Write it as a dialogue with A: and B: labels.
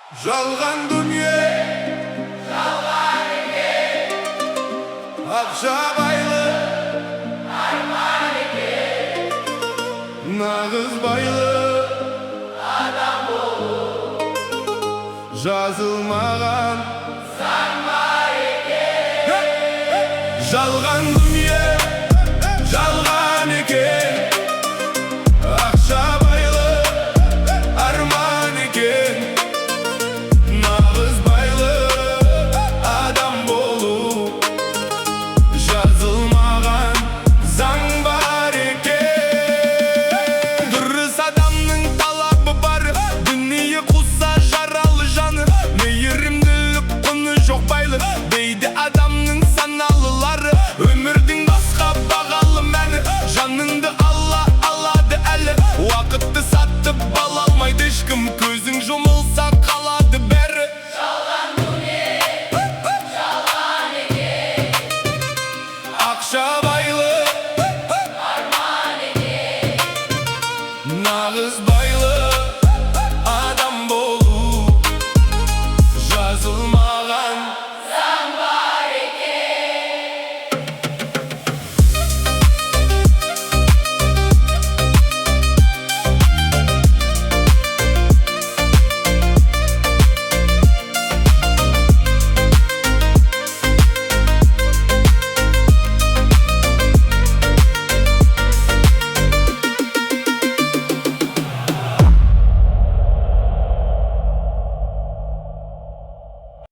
A: Жалған дүние, жалған екен, ақша байлық, арман екен, нағыз байлық, адам болу, жазылмаған заң бар екен. Жалған дүние, жалған екен, ақша байлық, арман екен, нағыз байлық, адам болу, жазылмаған заң бар екен. Дұрыс адамның талабы бар, дүние құса жаралы жаны, мейірімділік құны жоқ байлық, дейді адамның саналылары. Өмірдің басқа бағалы мәні, жаныңды алады әлі, уақытты сатып ала алмайды ешкім. Көзің жұмып